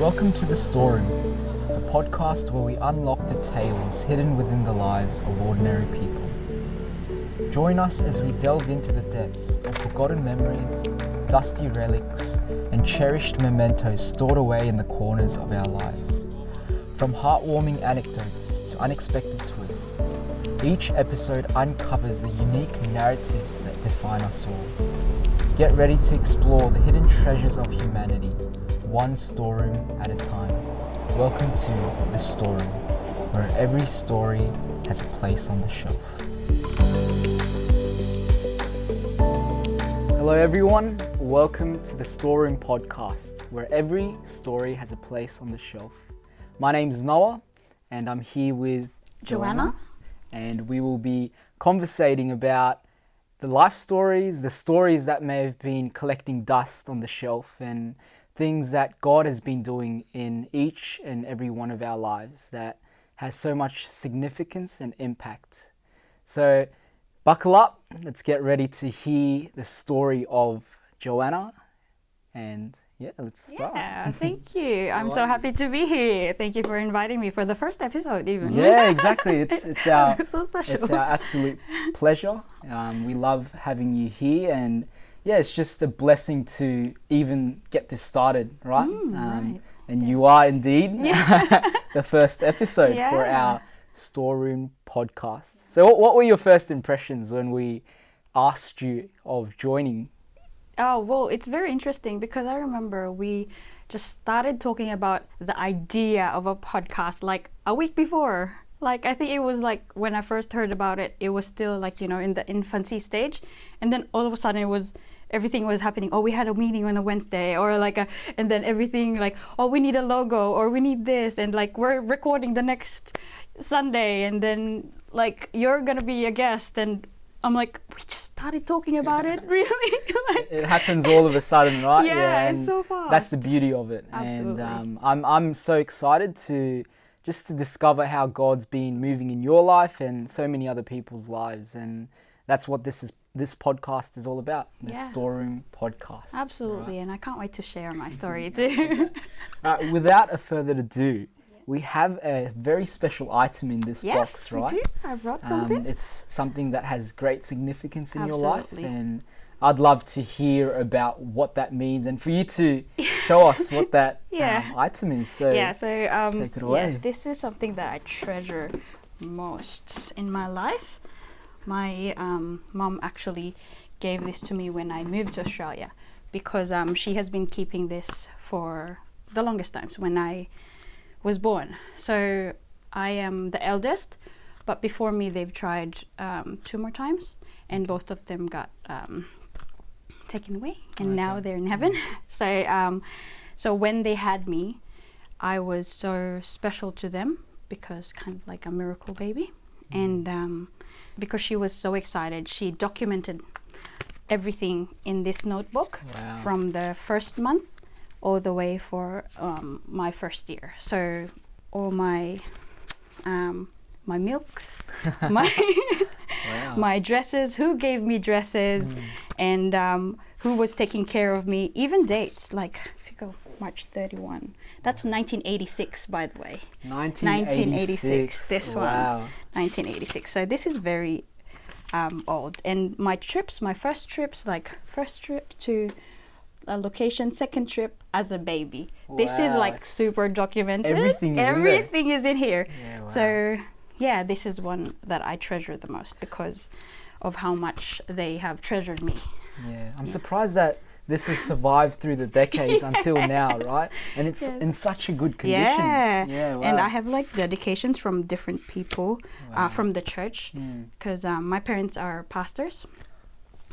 Welcome to The Storeroom, the podcast where we unlock the tales hidden within the lives of ordinary people. Join us as we delve into the depths of forgotten memories, dusty relics, and cherished mementos stored away in the corners of our lives. From heartwarming anecdotes to unexpected twists, each episode uncovers the unique narratives that define us all. Get ready to explore the hidden treasures of humanity, one storeroom at a time. Welcome to The Storeroom, where every story has a place on the shelf. Hello everyone, welcome to The Storeroom podcast, where every story has a place on the shelf. My name's Noah, and I'm here with Joanna. And we will be conversating about the life stories, the stories that may have been collecting dust on the shelf, and things that God has been doing in each and every one of our lives that has so much significance and impact. So buckle up, let's get ready to hear the story of Joanna, and let's start. Yeah, thank you. I'm so happy to be here. Thank you for inviting me for the first episode even. Yeah, exactly. It's our so special. It's our absolute pleasure. We love having you here, and it's just a blessing to even get this started, right? Right. And you are indeed the first episode for our Storeroom podcast. So what were your first impressions when we asked you of joining? Oh, well, it's very interesting because I remember we just started talking about the idea of a podcast like a week before. Like, I think it was like when I first heard about it, it was still like, in the infancy stage. And then all of a sudden everything was happening. Oh, we had a meeting on a Wednesday, or and then everything like, oh, we need a logo, or we need this. And like, we're recording the next Sunday, and then like, you're going to be a guest. And I'm like, we just started talking about it, really? It happens all of a sudden, right? Yeah, it's so fast. That's the beauty of it. Absolutely. And I'm so excited to discover how God's been moving in your life and so many other people's lives. And that's what this podcast is all about, the Storeroom podcast. Absolutely, right. And I can't wait to share my story too. Without a further ado, we have a very special item in this box, right? Yes, we do. I brought something. It's something that has great significance in your life, Absolutely. and I'd love to hear about what that means, and for you to show us what that item is. So take it away. This is something that I treasure most in my life. My mom actually gave this to me when I moved to Australia, because she has been keeping this for the longest times when I was born. So I am the eldest, but before me they've tried 2 more times, and both of them got taken away, and now they're in heaven. So when they had me, I was so special to them, because kind of like a miracle baby. And because she was so excited, she documented everything in this notebook from the first month all the way for my first year. So all my milks, my dresses, who gave me dresses, and who was taking care of me, even dates, like if you go March 31, that's 1986, by the way. 1986, this one, 1986. So this is very old. And my first trips, like first trip to a location, second trip as a baby. This is like super documented. Everything is in here. Yeah, wow. So this is one that I treasure the most because of how much they have treasured me. I'm surprised that this has survived through the decades until now, right? And it's in such a good condition. And I have like dedications from different people from the church, because my parents are pastors.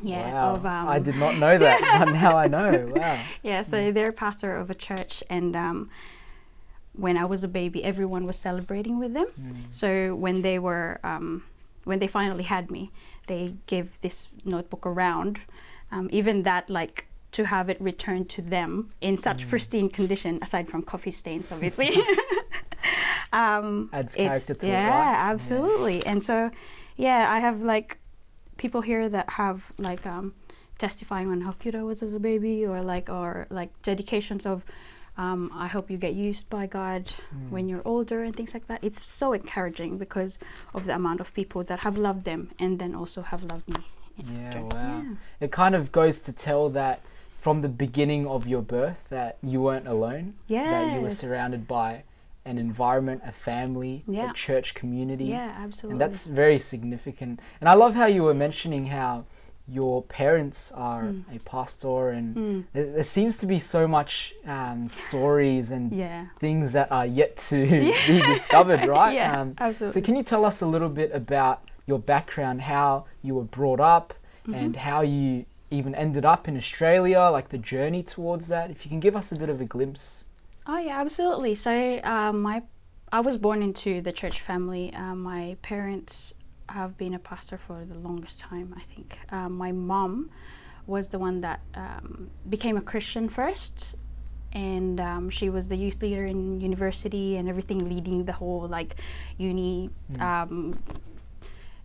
I did not know that, but now I know. Wow. So they're pastor of a church, and when I was a baby, everyone was celebrating with them. So when they finally had me, they gave this notebook around, even that, like, to have it returned to them in such pristine condition, aside from coffee stains, obviously. Adds character to it, right? Yeah, absolutely. And so, I have like people here that have like testifying on how cute I was as a baby, or like dedications of I hope you get used by God when you're older and things like that. It's so encouraging because of the amount of people that have loved them and then also have loved me. Yeah, wow. It kind of goes to tell that from the beginning of your birth that you weren't alone. That you were surrounded by an environment, a family, a church community. Yeah, absolutely. And that's very significant. And I love how you were mentioning how your parents are a pastor, and there seems to be so much stories and things that are yet to be discovered, right? Absolutely. So can you tell us a little bit about your background, how you were brought up and how you even ended up in Australia, like the journey towards that? If you can give us a bit of a glimpse. Oh yeah, absolutely. So I was born into the church family. My parents have been a pastor for the longest time, I think. My mom was the one that became a Christian first, and she was the youth leader in university and everything, leading the whole like uni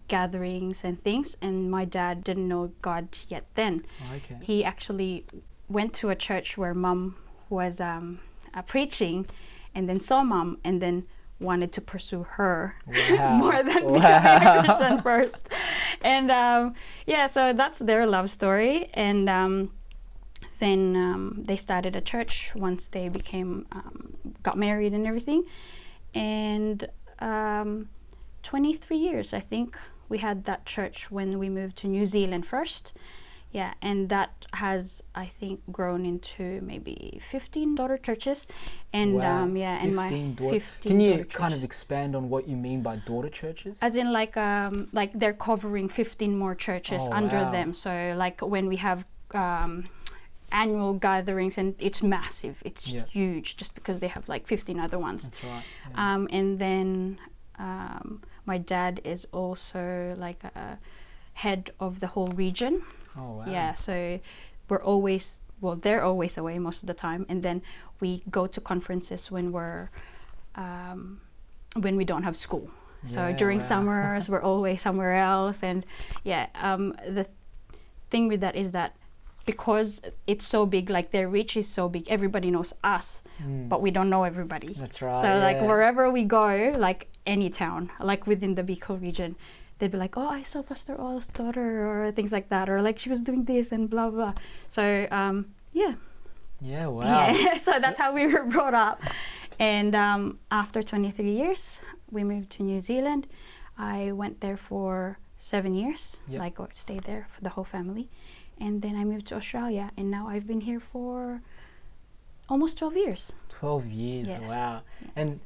gatherings and things. And my dad didn't know God yet then. He actually went to a church where mom was preaching, and then saw mom, and then wanted to pursue her more than becoming a Christian first. And so that's their love story. And then they started a church once they became got married and everything. And 23 years, I think, we had that church when we moved to New Zealand first. Yeah, and that has, I think, grown into maybe 15 daughter churches. And and my 15 Can you daughter kind of churches. expand on what you mean by daughter churches? As in like they're covering 15 more churches under them. So like when we have annual gatherings, and it's massive, it's huge, just because they have like 15 other ones. That's right. Yeah. And then my dad is also like a head of the whole region. Oh wow. Yeah, so they're always away most of the time, and then we go to conferences when we don't have school. So during summers we're always somewhere else. And the thing with that is that because it's so big, like their reach is so big, everybody knows us, but we don't know everybody. That's right. So like wherever we go, like any town, like within the Bicol region, they'd be like, oh, I saw Pastor All's daughter, or things like that, or like she was doing this and blah blah. So yeah, wow. Yeah, so that's how we were brought up. And after 23 years, we moved to New Zealand. I went there for 7 years, like stayed there for the whole family. And then I moved to Australia, and now I've been here for almost 12 years. 12 years, yes. Wow. And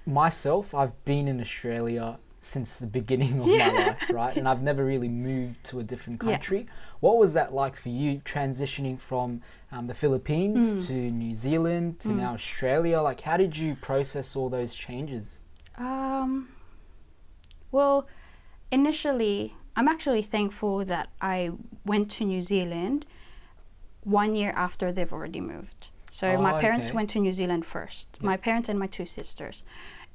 myself, I've been in Australia since the beginning of my life, right? And I've never really moved to a different country. What was that like for you, transitioning from the Philippines to New Zealand to now Australia? Like, how did you process all those changes? Well, initially, I'm actually thankful that I went to New Zealand 1 year after they've already moved. So my parents went to New Zealand first, my parents and my two sisters.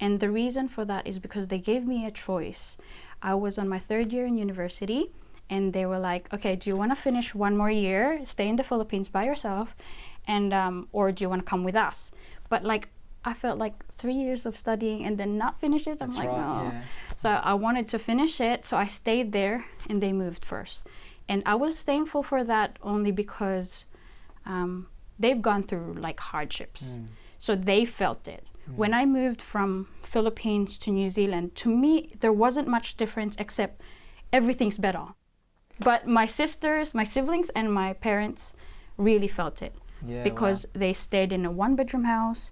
And the reason for that is because they gave me a choice. I was on my 3rd year in university, and they were like, okay, do you want to finish 1 more year, stay in the Philippines by yourself, and or do you want to come with us? But like, I felt like 3 years of studying and then not finish it. I'm like, no. Yeah. So I wanted to finish it, so I stayed there, and they moved first. And I was thankful for that only because they've gone through like hardships, so they felt it. When I moved from Philippines to New Zealand, to me, there wasn't much difference except everything's better. But my sisters, my siblings, and my parents really felt it. Because they stayed in a 1-bedroom house.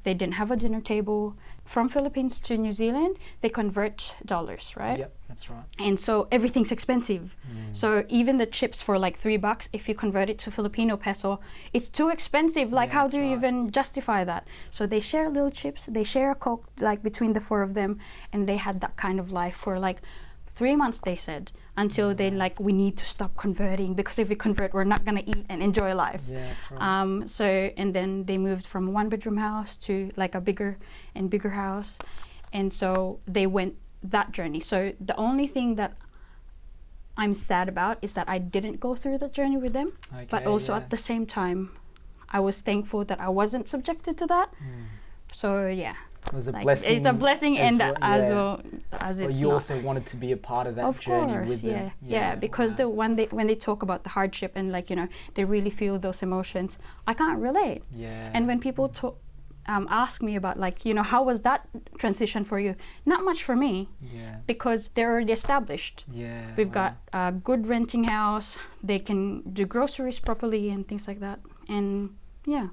They didn't have a dinner table. From Philippines to New Zealand, they convert dollars, right? Yep, that's right. And so everything's expensive. So even the chips for like $3, if you convert it to Filipino peso, it's too expensive. Like, how do you even justify that? So they share little chips. They share a Coke, like between the 4 of them, and they had that kind of life for like 3 months, they said, until they like, we need to stop converting, because if we convert, we're not gonna eat and enjoy life. Yeah, that's right. So, and then they moved from a 1-bedroom house to like a bigger and bigger house. And so they went that journey. So the only thing that I'm sad about is that I didn't go through the journey with them, but also at the same time, I was thankful that I wasn't subjected to that. So yeah, it was a like, blessing. it's a blessing, as and well, as yeah. well as But it's you not. also wanted to be a part of that Of journey course, with them. yeah, because wow. the when they talk about the hardship and like, you know, they really feel those emotions, I can't relate. Yeah. And when people ask me about, like, you know, how was that transition for you? Not much for me, Yeah. because they're already established. Yeah. We've wow. got a good renting house. They can do groceries properly and things like that. And yeah,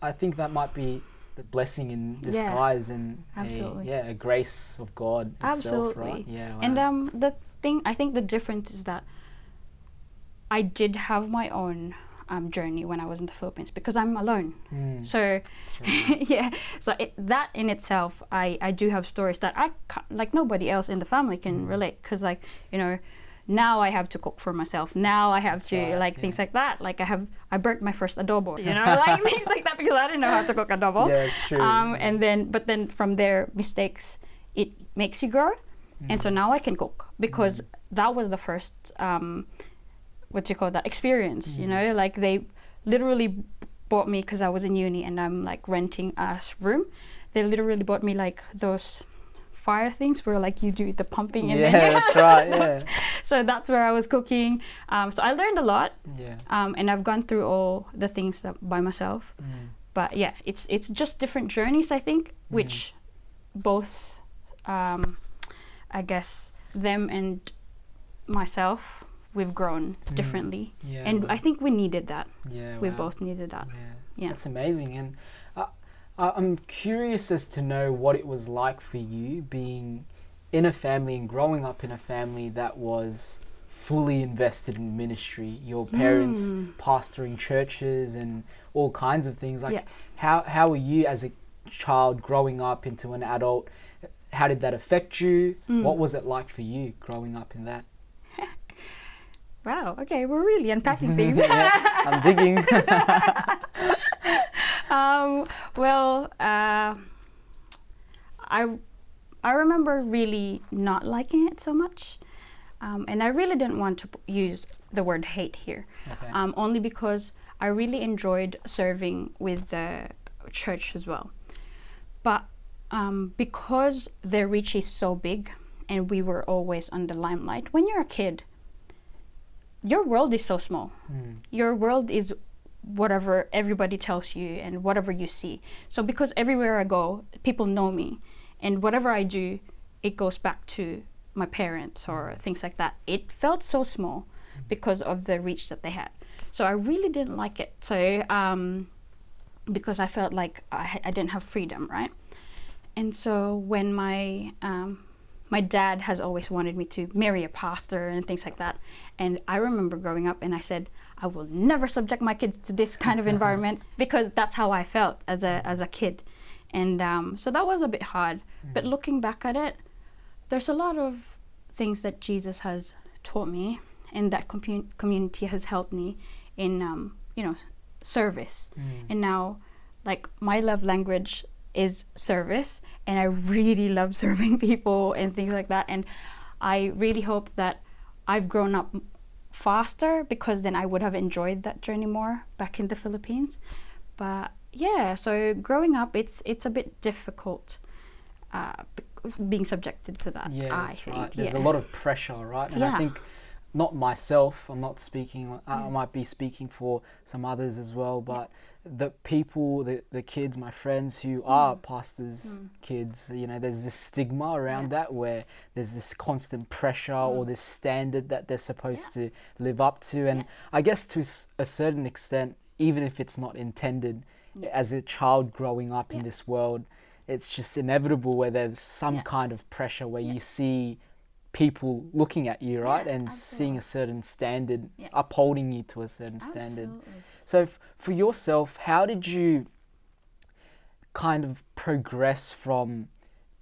I think that might be the blessing in Yeah, disguise, and absolutely. a grace of God itself, Absolutely. right? Yeah. Wow. And the thing, I think the difference is that I did have my own journey when I was in the Philippines, because I'm alone. So That's right. yeah, so that in itself, I do have stories that like nobody else in the family can relate, because, like, you know, now I have to cook for myself. Now I have That's to right, like things yeah. like that. Like I burnt my first adobo, you know, like things like that, because I didn't know how to cook adobo. Yeah, it's true. And then from there, mistakes, it makes you grow. And so now I can cook, because that was the first what you call that, experience, you know, like they literally bought me, because I was in uni and I'm like renting a room. They literally bought me like those fire things where like you do the pumping and Yeah, then that's right. Yeah. so that's where I was cooking. So I learned a lot, Yeah. and I've gone through all the things that by myself. But yeah, it's just different journeys, I think, which both I guess them and myself, we've grown differently. Yeah. And I think we needed that. Yeah. We wow. both needed that. Yeah. Yeah. That's amazing. And I'm curious as to know what it was like for you being in a family and growing up in a family that was fully invested in ministry. Your parents pastoring churches and all kinds of things. Like, how were you as a child growing up into an adult? How did that affect you? What was it like for you growing up in that? Wow, okay, we're really unpacking things. Yeah, I'm digging. Well, I remember really not liking it so much, and I really didn't want to use the word hate here, Okay. only because I really enjoyed serving with the church as well. But because their reach is so big, and we were always on the limelight, when you're a kid, your world is so small. Your world is whatever everybody tells you and whatever you see. So because everywhere I go, people know me, and whatever I do, it goes back to my parents or things like that. It felt so small because of the reach that they had. So I really didn't like it. So because I felt like I didn't have freedom, right? And so when my dad has always wanted me to marry a pastor and things like that. And I remember growing up and I said, I will never subject my kids to this kind of environment, because that's how I felt as a kid. And so that was a bit hard. But looking back at it, there's a lot of things that Jesus has taught me, and that community has helped me in, you know, service. And now, like, my love language is service, and I really love serving people and things like that. And I really hope that I've grown up faster, because then I would have enjoyed that journey more back in the Philippines. But yeah, so growing up, it's a bit difficult being subjected to that. Yeah, I that's think. right. There's a lot of pressure, right? And I think, not myself, I'm not speaking, I might be speaking for some others as well, but the people, the kids, my friends who are pastors' kids, you know, there's this stigma around that, where there's this constant pressure or this standard that they're supposed to live up to. And I guess to a certain extent, even if it's not intended, as a child growing up in this world, it's just inevitable where there's some kind of pressure where you see people looking at you, right? And seeing a certain standard, upholding you to a certain standard. So for yourself, how did you kind of progress from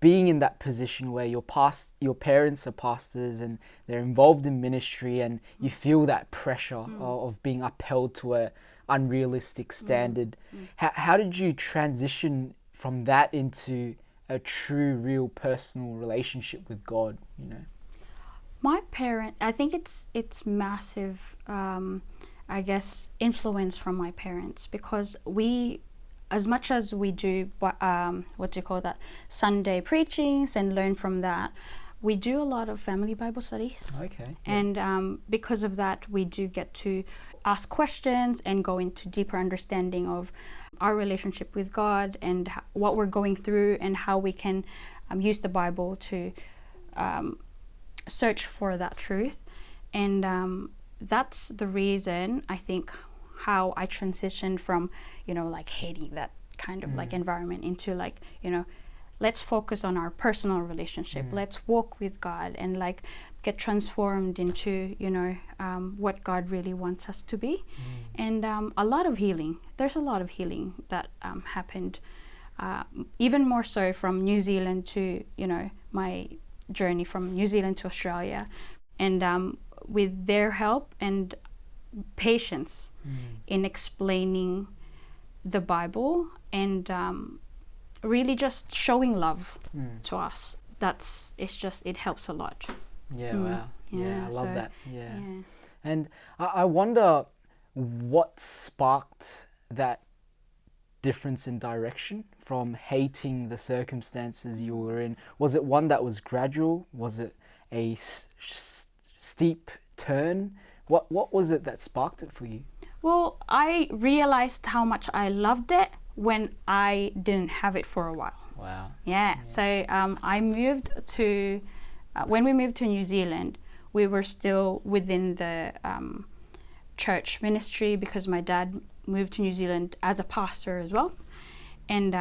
being in that position where your parents are pastors and they're involved in ministry, and you feel that pressure of being upheld to a unrealistic standard? How did you transition from that into a true, real personal relationship with God, you know? My parent, I think it's massive I guess, influence from my parents, because we, as much as we do, what do you call that, Sunday preachings and learn from that, we do a lot of family Bible studies. Okay. And because of that, we do get to ask questions and go into deeper understanding of our relationship with God and what we're going through, and how we can use the Bible to search for that truth. And that's the reason, I think, how I transitioned from, like hating that kind of like environment into like, let's focus on our personal relationship. Let's walk with God and like get transformed into, what God really wants us to be. And a lot of healing. There's a lot of healing that happened, even more so from New Zealand to, my journey from New Zealand to Australia. And with their help and patience in explaining the Bible and really just showing love to us. It helps a lot. Yeah, wow. Yeah, I love that. Yeah. Yeah. And I wonder what sparked that difference in direction from hating the circumstances you were in. Was it one that was gradual? Was it a steep turn? What was it that sparked it for you? Well, I realized how much I loved it when I didn't have it for a while. Wow. Yeah. So I moved to, when we moved to New Zealand, we were still within the church ministry, because my dad moved to New Zealand as a pastor as well. And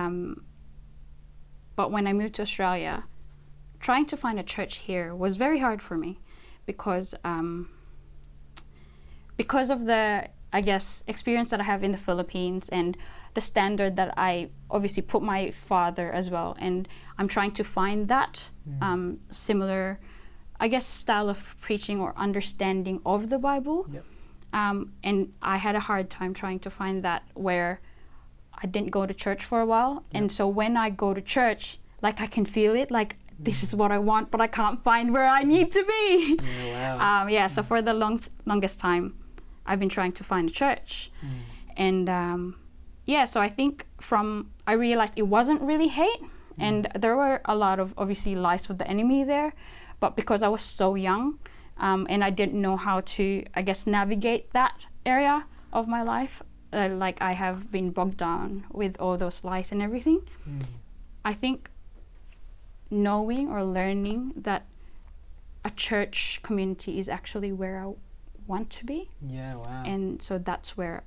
but when I moved to Australia, trying to find a church here was very hard for me, because of the, I guess, experience that I have in the Philippines and the standard that I obviously put my father as well, and I'm trying to find that similar, I guess, style of preaching or understanding of the Bible. Yep. And I had a hard time trying to find that where I didn't go to church for a while. Yep. And so when I go to church, like I can feel it, like this is what I want, but I can't find where I need to be. Yeah, wow. So for the longest time, I've been trying to find a church. And so I think I realized it wasn't really hate, and there were a lot of obviously lies with the enemy there, but because I was so young, and I didn't know how to, I guess, navigate that area of my life, like I have been bogged down with all those lies and everything. I think knowing or learning that a church community is actually where I want to be. Yeah, wow. And so that's where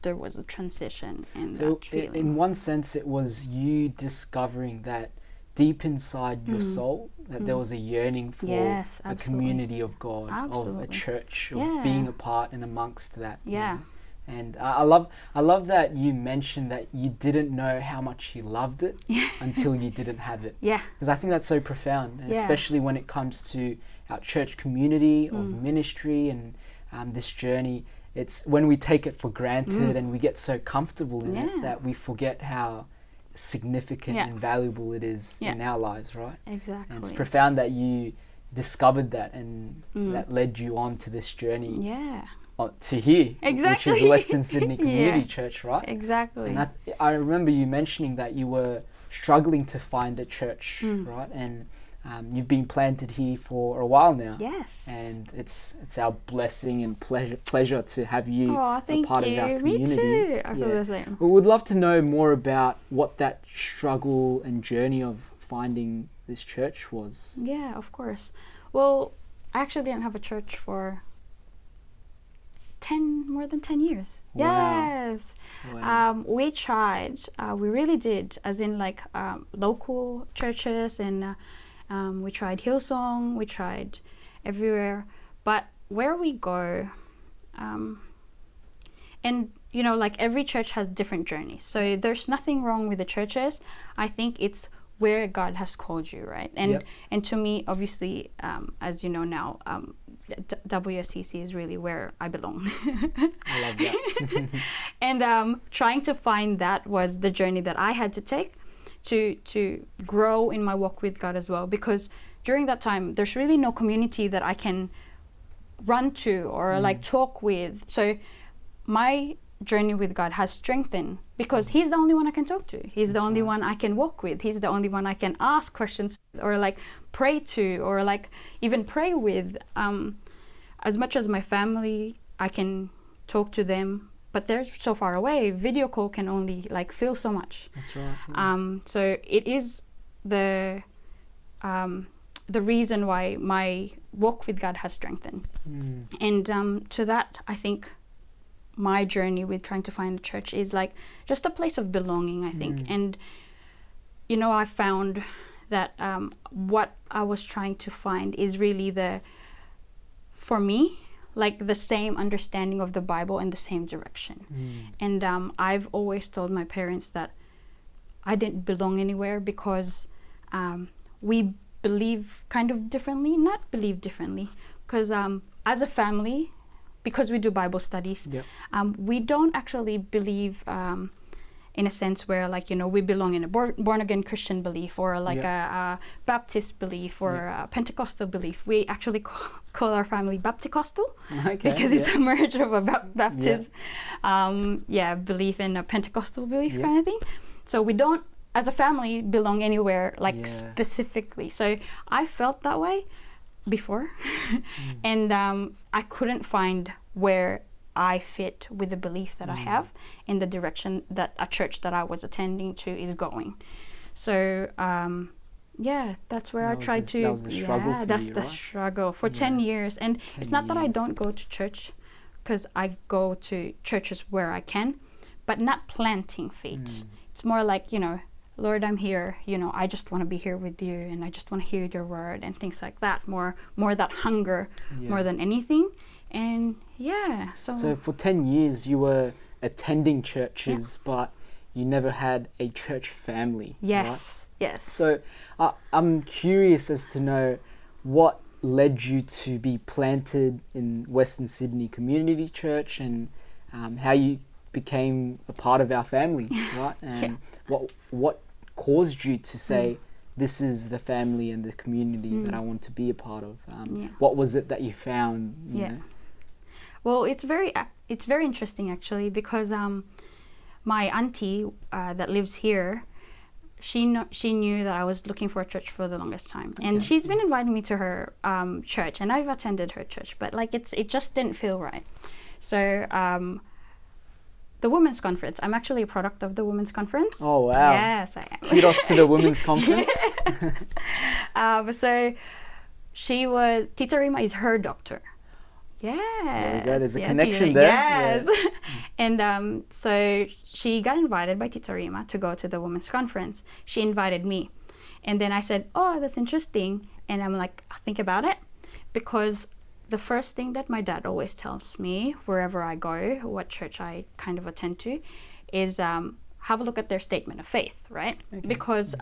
there was a transition and so that feeling. In one sense, it was you discovering that deep inside your soul, that there was a yearning for a community of God, of a church, of being a part and amongst that. Yeah. And I love that you mentioned that you didn't know how much you loved it until you didn't have it. Yeah. Because I think that's so profound, especially when it comes to our church community of ministry and this journey. It's when we take it for granted and we get so comfortable in it that we forget how significant and valuable it is in our lives, right? Exactly. And it's profound that you discovered that and that led you on to this journey. Yeah. To here, Exactly. which is Western Sydney Community Church, right? Exactly. And I remember you mentioning that you were struggling to find a church, right? And you've been planted here for a while now. Yes. And it's our blessing and pleasure to have you a part of our community. Me too. I feel the same. We would love to know more about what that struggle and journey of finding this church was. Yeah, of course. Well, I actually didn't have a church for more than 10 years. Wow. Yes. Wow. We tried. We really did. As in like local churches, and we tried Hillsong. We tried everywhere. But where we go, and like every church has different journeys. So there's nothing wrong with the churches. I think it's where God has called you, right? And to me, obviously, as you know now, WSCC is really where I belong. I love that. And trying to find that was the journey that I had to take to grow in my walk with God as well. Because during that time, there's really no community that I can run to or like talk with. So my journey with God has strengthened because He's the only one I can talk to. He's the only one I can walk with. He's the only one I can ask questions or like pray to or like even pray with. As much as my family, I can talk to them, but they're so far away. Video call can only like feel so much. That's right. Yeah. So it is the reason why my walk with God has strengthened. And to that, I think my journey with trying to find a church is like just a place of belonging, I think. And, you know, I found that what I was trying to find is really for me, like the same understanding of the Bible in the same direction. And I've always told my parents that I didn't belong anywhere because we believe kind of differently, not believe differently, because as a family, because we do Bible studies, we don't actually believe in a sense where, like, you know, we belong in a born-again Christian belief or like a Baptist belief or a Pentecostal belief. We actually call our family Bapticostal because it's a merge of a Baptist belief and a Pentecostal belief kind of thing. So we don't, as a family, belong anywhere like specifically. So I felt that way before and I couldn't find where I fit with the belief that I have in the direction that a church that I was attending to is going. So that's where I tried to. That was the struggle for that's you, the right? struggle for 10 years. And 10 it's not that I years. don't go to church, because I go to churches where I can, but not planting feet. It's more like, you know, Lord, I'm here, you know, I just want to be here with you and I just want to hear your word and things like that. More that hunger more than anything. And so for 10 years you were attending churches, but you never had a church family. Yes. So I'm curious as to know what led you to be planted in Western Sydney Community Church and how you became a part of our family, right? And what caused you to say, this is the family and the community that I want to be a part of? What was it that you found? You know? Well, it's very interesting actually, because my auntie that lives here, she knew that I was looking for a church for the longest time, and she's been inviting me to her church, and I've attended her church, but like it just didn't feel right. So the women's conference, I'm actually a product of the women's conference. Oh wow! Yes, I am. Kudos to the women's conference. So she was, Tita Rima is her doctor. Yes. There we go. There's a connection there. Yes. And so she got invited by Tita Rima to go to the women's conference. She invited me. And then I said, oh, that's interesting. And I'm like, I'll think about it. Because the first thing that my dad always tells me wherever I go, what church I kind of attend to, is have a look at their statement of faith, right? Because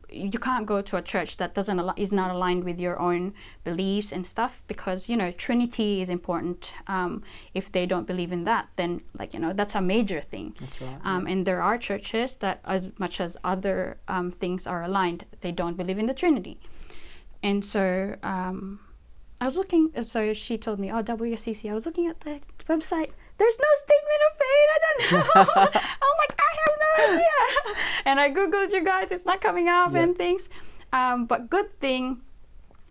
you can't go to a church that is not aligned with your own beliefs and stuff, because, you know, Trinity is important. If they don't believe in that, then, like, you know, that's a major thing. That's right. And there are churches that, as much as other things are aligned, they don't believe in the Trinity. And so I was looking, so she told me, oh, WCC, I was looking at the website. There's no statement of faith. I don't know. I'm like, I have no idea. And I Googled, you guys, it's not coming up and things. But good thing,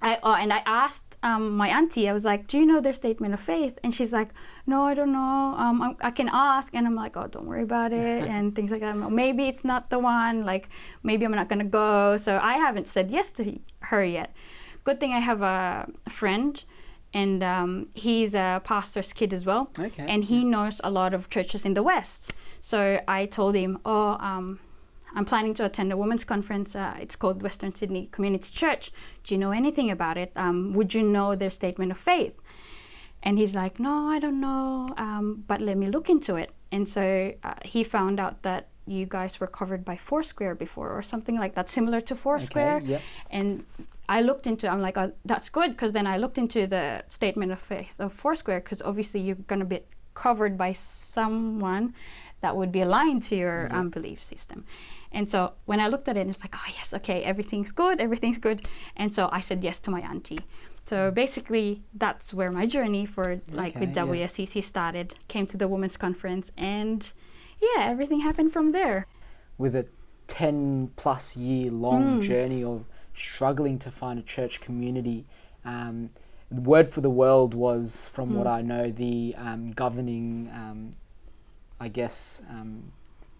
and I asked my auntie, I was like, do you know their statement of faith? And she's like, no, I don't know. I can ask. And I'm like, oh, don't worry about it. And things like that. Maybe it's not the one. Like, maybe I'm not going to go. So I haven't said yes to her yet. Good thing I have a friend, and he's a pastor's kid as well, and he knows a lot of churches in the West. So I told him, I'm planning to attend a women's conference. It's called Western Sydney Community Church. Do you know anything about it? Would you know their statement of faith? And he's like, no, I don't know, but let me look into it. And so he found out that you guys were covered by Foursquare before, or something like that, similar to Foursquare. And I looked into, I'm like, oh, that's good, because then I looked into the statement of faith of Foursquare, because obviously you're going to be covered by someone that would be aligned to your belief system. And so when I looked at it, it's like, oh yes, okay, everything's good. And so I said yes to my auntie. So basically, that's where my journey for with Okay, yeah. WSCC started. Came to the women's conference, and yeah, everything happened from there. With a 10 plus year long journey of struggling to find a church community, Word for the World was, from what I know, the governing,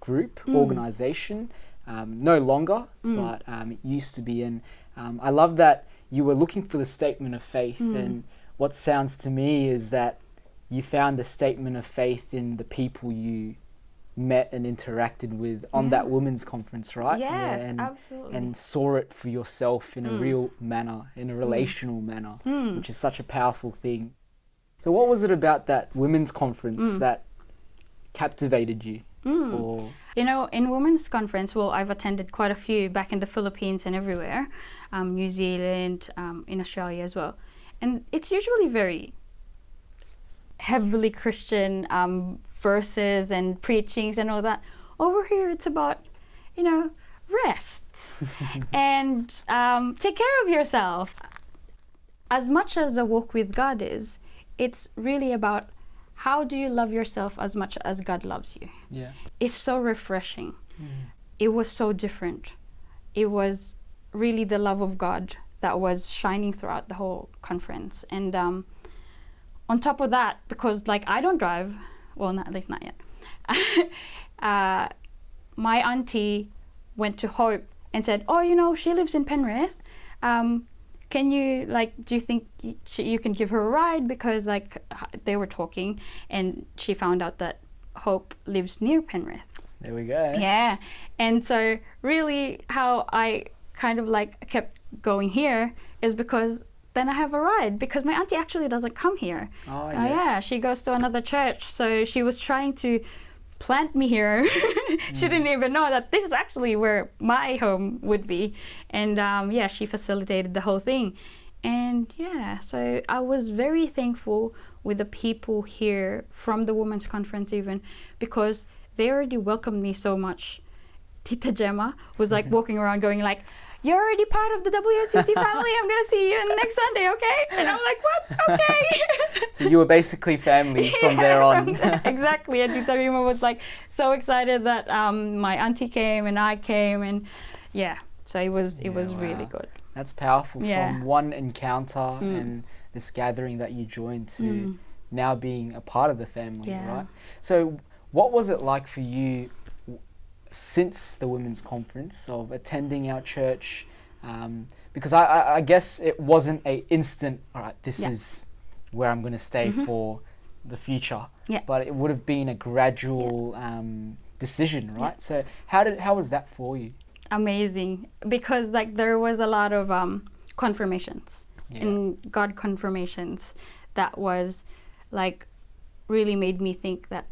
group, organization. No longer, but it used to be. And I love that you were looking for the statement of faith. And what sounds to me is that you found the statement of faith in the people you met and interacted with on that women's conference, right? Yes, absolutely. And saw it for yourself in a real manner, in a relational manner, which is such a powerful thing. So what was it about that women's conference that captivated you? Or You know, in women's conference, well, I've attended quite a few back in the Philippines and everywhere, New Zealand, in Australia as well. And it's usually very heavily Christian verses and preachings and all that. Over here, it's about, rest and take care of yourself. As much as the walk with God is, it's really about how do you love yourself as much as God loves you. yeah, It's so refreshing. It was so different. It was really the love of God that was shining throughout the whole conference. And on top of that, because I don't drive, well, not, at least not yet, my auntie went to Hope and said, oh, she lives in Penrith. Can you, do you think you can give her a ride? Because, they were talking, and she found out that Hope lives near Penrith. there we go. Yeah. And so, really, how I kind of, kept going here is because then I have a ride, because my auntie actually doesn't come here. Oh, yeah. Yeah, she goes to another church. So she was trying to plant me here. She didn't even know that this is actually where my home would be. And she facilitated the whole thing. And so I was very thankful with the people here from the women's conference, even because they already welcomed me so much. Tita Gemma was walking around going you're already part of the WSCC family. I'm going to see you next Sunday, okay? And I'm like, what? Okay. So you were basically family from there on. Exactly. And Tita Rima was so excited that my auntie came and I came. And so it was really good. That's powerful. Yeah. From one encounter and this gathering that you joined to now being a part of the family, right? So what was it like for you since the women's conference of attending our church? Because I guess it wasn't a instant, all right, this is where I'm going to stay for the future. Yeah. But it would have been a gradual decision, right? Yeah. So how was that for you? Amazing, because there was a lot of confirmations and God confirmations that was really made me think that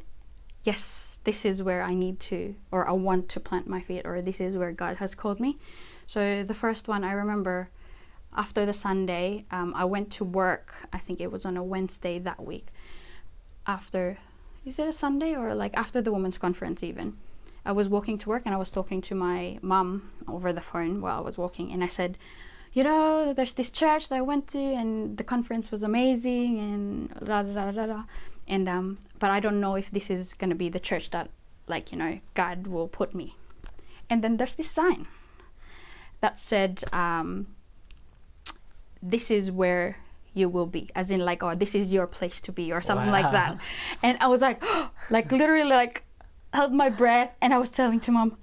yes, this is where I need to, or I want to plant my feet, or this is where God has called me. So the first one I remember, after the Sunday, I went to work. I think it was on a Wednesday that week. Is it a Sunday or after the women's conference even? I was walking to work and I was talking to my mom over the phone while I was walking, and I said, there's this church that I went to and the conference was amazing and da da da da da. And but I don't know if this is going to be the church that God will put me. And then there's this sign that said this is where you will be, as in this is your place to be, or something like that. And I was literally held my breath, and I was telling to Mom,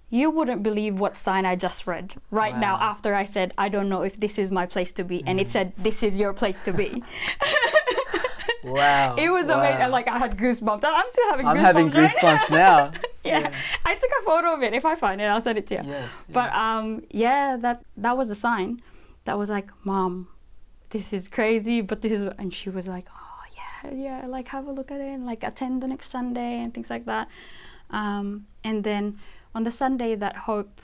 you wouldn't believe what sign I just read right now after I said I don't know if this is my place to be, and it said this is your place to be. Wow. It was amazing. I had goosebumps. I'm still having goosebumps. I'm having goosebumps now. Yeah. I took a photo of it. If I find it, I'll send it to you. Yes, But that was a sign that was Mom, this is crazy, but this is, and she was oh yeah, have a look at it and attend the next Sunday and things like that. And then on the Sunday that Hope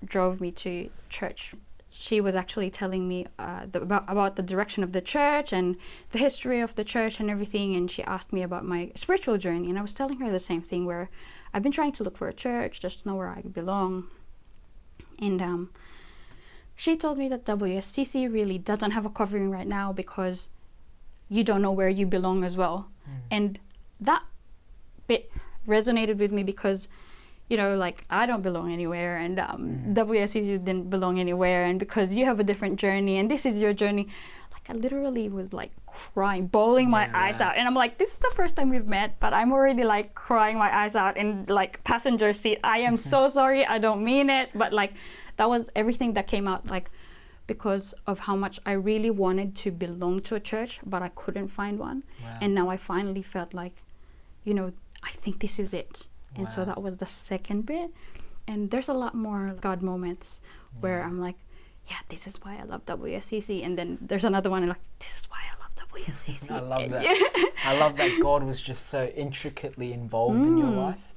drove me to church, she was actually telling me about the direction of the church and the history of the church and everything, and she asked me about my spiritual journey, and I was telling her the same thing, where I've been trying to look for a church just to know where I belong. And she told me that WSCC really doesn't have a covering right now because you don't know where you belong as well. And that bit resonated with me because, you know, like, I don't belong anywhere, and WSCC didn't belong anywhere, and because you have a different journey and this is your journey. Like, I literally was like crying, bawling my eyes out, and I'm like, this is the first time we've met, but I'm already like crying my eyes out in like passenger seat. I am so sorry, I don't mean it, but like, that was everything that came out, like, because of how much I really wanted to belong to a church, but I couldn't find one. And now I finally felt like, you know, I think this is it. And so that was the second bit. And there's a lot more God moments where I'm like, yeah, this is why I love WSCC. And then there's another one, and like, this is why I love WSCC. I love that. I love that God was just so intricately involved in your life,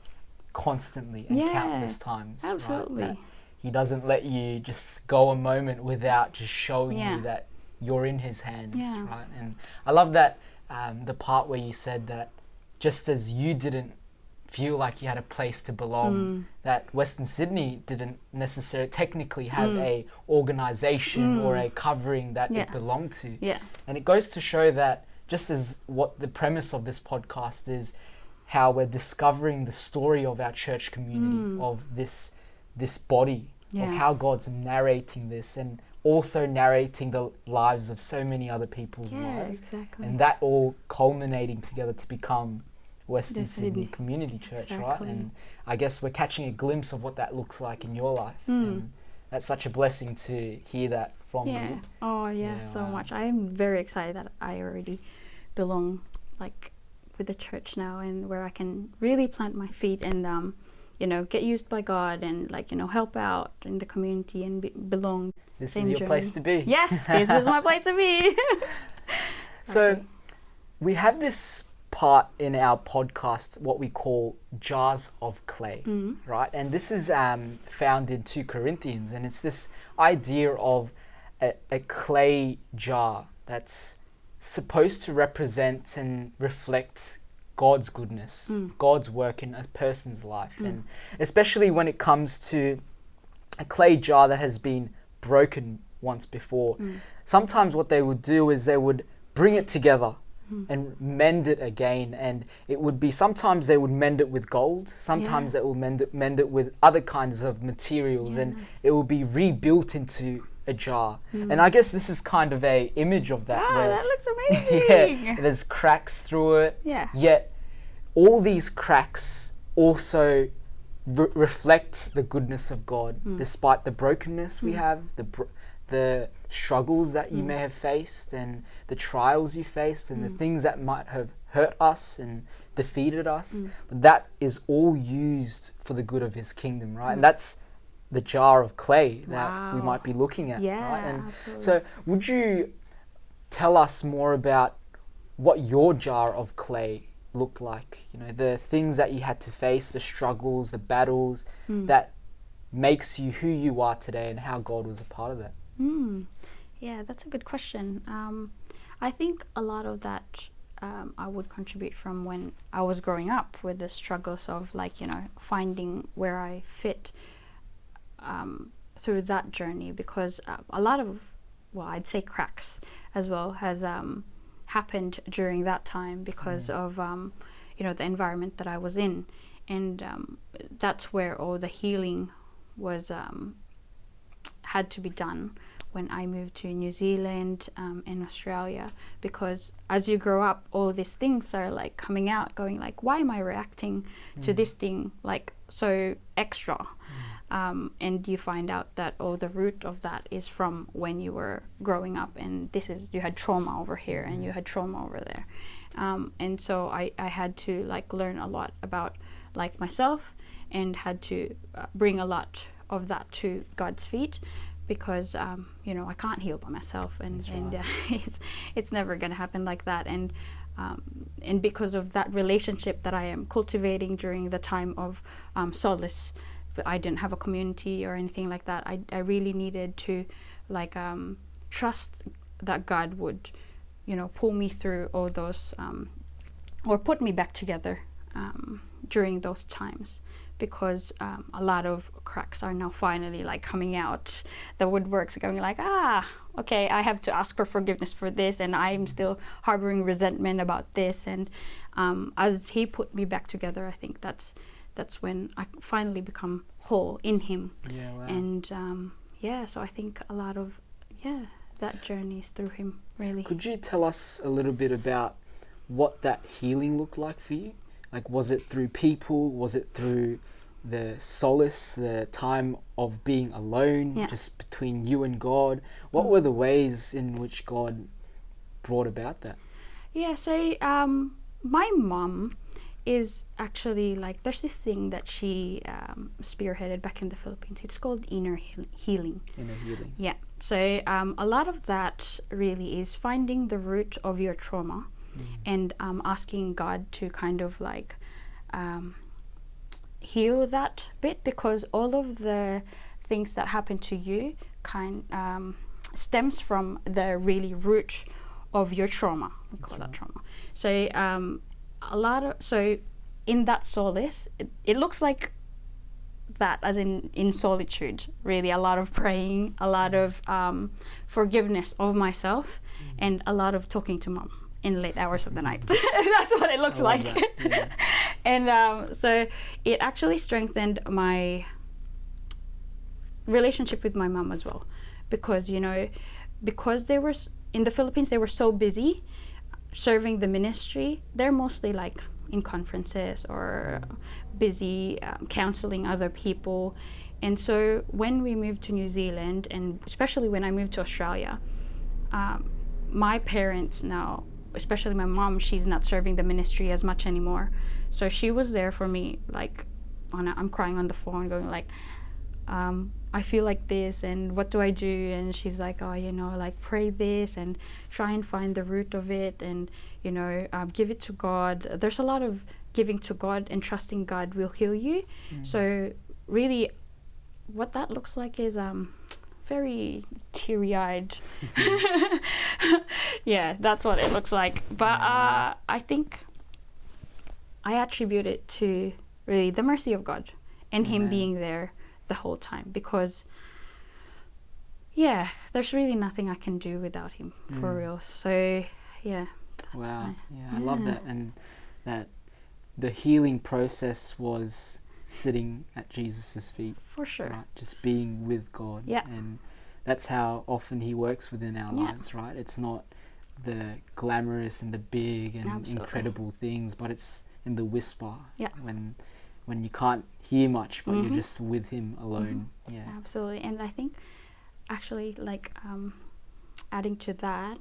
constantly and countless times. Absolutely. Right? That He doesn't let you just go a moment without just showing you that you're in His hands, right? And I love that the part where you said that just as you didn't feel like you had a place to belong, that Western Sydney didn't necessarily technically have a organisation or a covering that it belonged to. And it goes to show that just as what the premise of this podcast is, how we're discovering the story of our church community, of this body, of how God's narrating this and also narrating the lives of so many other people's lives. And that all culminating together to become Western Sydney Community Church, right? And I guess we're catching a glimpse of what that looks like in your life. And that's such a blessing to hear that from you. Oh yeah, so much. I am very excited that I already belong, like, with the church now, and where I can really plant my feet and you know, get used by God and, like, you know, help out in the community and belong. This is your place to be. Yes, this is my place to be. So we have this part in our podcast, what we call jars of clay, right? And this is found in 2 Corinthians, and it's this idea of a clay jar that's supposed to represent and reflect God's goodness, God's work in a person's life. And especially when it comes to a clay jar that has been broken once before, sometimes what they would do is they would bring it together and mend it again. And it would be, sometimes they would mend it with gold, sometimes they will mend it with other kinds of materials, and it will be rebuilt into a jar. And I guess this is kind of a image of that. Wow, that looks amazing. There's cracks through it. Yet all these cracks also reflect the goodness of God, despite the brokenness we have, the struggles that you may have faced, and the trials you faced, and the things that might have hurt us and defeated us. But that is all used for the good of His kingdom, right? And that's the jar of clay that we might be looking at, right? And absolutely. so would you tell us more about what your jar of clay looked like? You know, the things that you had to face, the struggles, the battles that makes you who you are today, and how God was a part of that. Yeah, that's a good question. I think a lot of that I would contribute from when I was growing up, with the struggles of, like, you know, finding where I fit through that journey, because a lot of, well, I'd say cracks as well has happened during that time because of you know, the environment that I was in, and that's where all the healing was had to be done when I moved to New Zealand and Australia, because as you grow up, all these things are like coming out, going like, why am I reacting to this thing like so extra? And you find out that the root of that is from when you were growing up, and you had trauma over here and you had trauma over there. And so I had to, like, learn a lot about, like, myself, and had to bring a lot of that to God's feet, because you know, I can't heal by myself, and it's never going to happen like that. And because of that relationship that I am cultivating during the time of solace, I didn't have a community or anything like that. I really needed to, like, trust that God would, you know, pull me through all those or put me back together during those times, because a lot of cracks are now finally like coming out. The woodwork's going like, okay, I have to ask for forgiveness for this, and I'm still harboring resentment about this. And as he put me back together, I think that's when I finally become whole in him. Yeah, wow. And so I think a lot of that journey is through him, really. Could you tell us a little bit about what that healing looked like for you? Like, was it through people? Was it through the solace, the time of being alone, just between you and God? What were the ways in which God brought about that? Yeah, so my mom is actually like, there's this thing that she spearheaded back in the Philippines. It's called inner healing. Inner healing. Yeah. So a lot of that really is finding the root of your trauma and asking God to kind of like heal that bit, because all of the things that happen to you stems from the really root of your trauma. We call that trauma. So so in that solace, it looks like that, as in solitude, really. A lot of praying, a lot of forgiveness of myself, and a lot of talking to mom in late hours of the night. That's what it looks like. Yeah. And so it actually strengthened my relationship with my mom as well, because they were in the Philippines, they were so busy serving the ministry. They're mostly like in conferences or busy counseling other people. And so when we moved to New Zealand, and especially when I moved to Australia, my parents now, especially my mom, she's not serving the ministry as much anymore. So she was there for me, like I'm crying on the phone going like, I feel like this, and what do I do? And she's like, like pray this and try and find the root of it, and give it to God. There's a lot of giving to God and trusting God will heal you. So really what that looks like is very teary-eyed. Yeah, that's what it looks like. But I think I attribute it to really the mercy of God and him being there the whole time, because there's really nothing I can do without him, for real. So wow. I love that. And that the healing process was sitting at Jesus's feet, for sure, right? Just being with God. And that's how often he works within our lives, right? It's not the glamorous and the big and incredible things, but it's in the whisper, when you can't hear much, but you're just with him alone. Absolutely. And I think actually, like adding to that,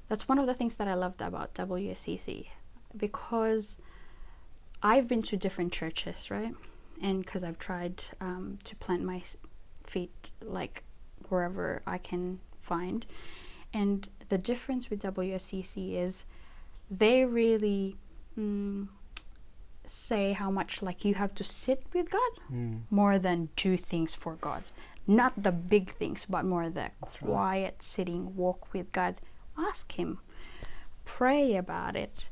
that's one of the things that I loved about WSCC, because I've been to different churches, right? And because I've tried to plant my feet like wherever I can find. And the difference with WSCC is they really say how much like you have to sit with God more than do things for God. Not the big things, but more the quiet sitting, walk with God. Ask him, pray about it.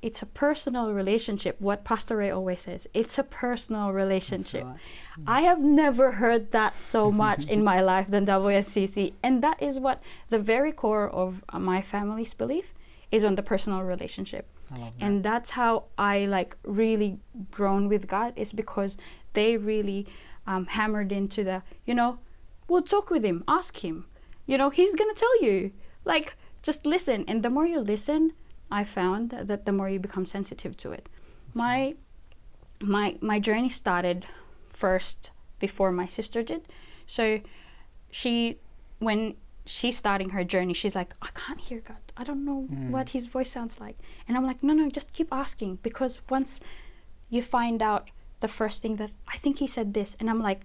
It's a personal relationship. What Pastor Ray always says, it's a personal relationship. I have never heard that so much in my life than WSCC. And that is what the very core of my family's belief is, on the personal relationship. I love that. And that's how I like really grown with God, is because they really hammered into the, we'll talk with him, ask him, he's gonna tell you, like, just listen. And the more you listen, I found that the more you become sensitive to it. My journey started first before my sister did. So when she's starting her journey, she's like, I can't hear God. I don't know what his voice sounds like. And I'm like, no, just keep asking, because once you find out the first thing that I think he said this, and I'm like,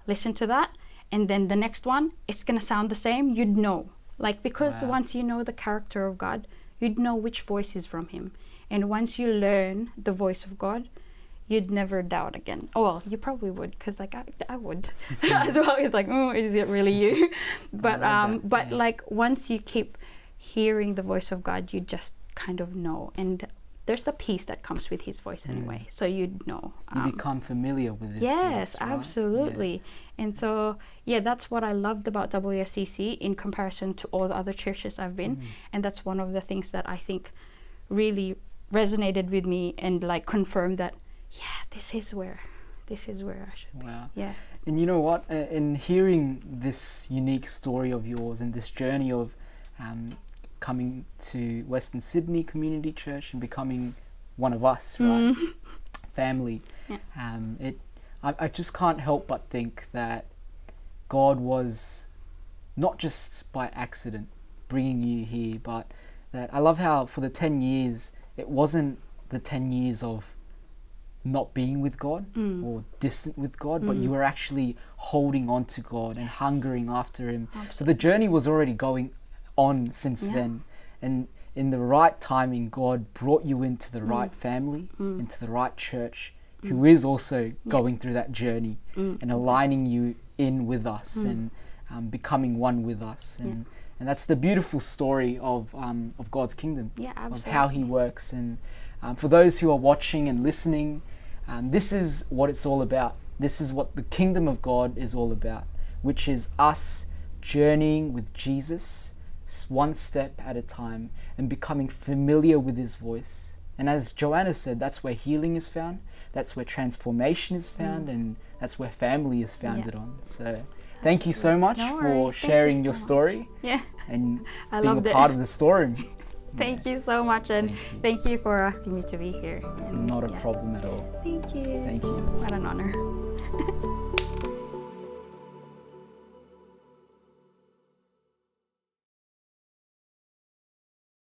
listen to that, and then the next one, it's gonna sound the same, you'd know. Like, because once you know the character of God, you'd know which voice is from him. And once you learn the voice of God, you'd never doubt again. Oh, well, you probably would, because like I would as well. It's like, is it really you? But like once you keep hearing the voice of God, you just kind of know. And there's the peace that comes with his voice anyway. So you'd know. You become familiar with his Yes, voice, right? absolutely. Yeah. And so, yeah, that's what I loved about WSCC in comparison to all the other churches I've been. And that's one of the things that I think really resonated with me and like confirmed that, yeah, this is where I should be. Wow. Yeah. And you know what? In hearing this unique story of yours and this journey of coming to Western Sydney Community Church and becoming one of us, right? Family. Yeah. I just can't help but think that God was not just by accident bringing you here, but that I love how for the 10 years, it wasn't the 10 years of not being with God or distant with God, but you were actually holding on to God and hungering after Him. Absolutely. So the journey was already going on since then. And in the right timing, God brought you into the right family, into the right church, who is also going through that journey and aligning you in with us and becoming one with us. And that's the beautiful story of God's kingdom, of how He works. And for those who are watching and listening, this is what it's all about. This is what the kingdom of God is all about, which is us journeying with Jesus one step at a time and becoming familiar with His voice. And as Joanna said, that's where healing is found, that's where transformation is found, and that's where family is founded on. So thank you so much for sharing your story and being a part of the story. Thank you so much, and thank you for asking me to be here. And not a problem at all. Thank you. Thank you. What an honor.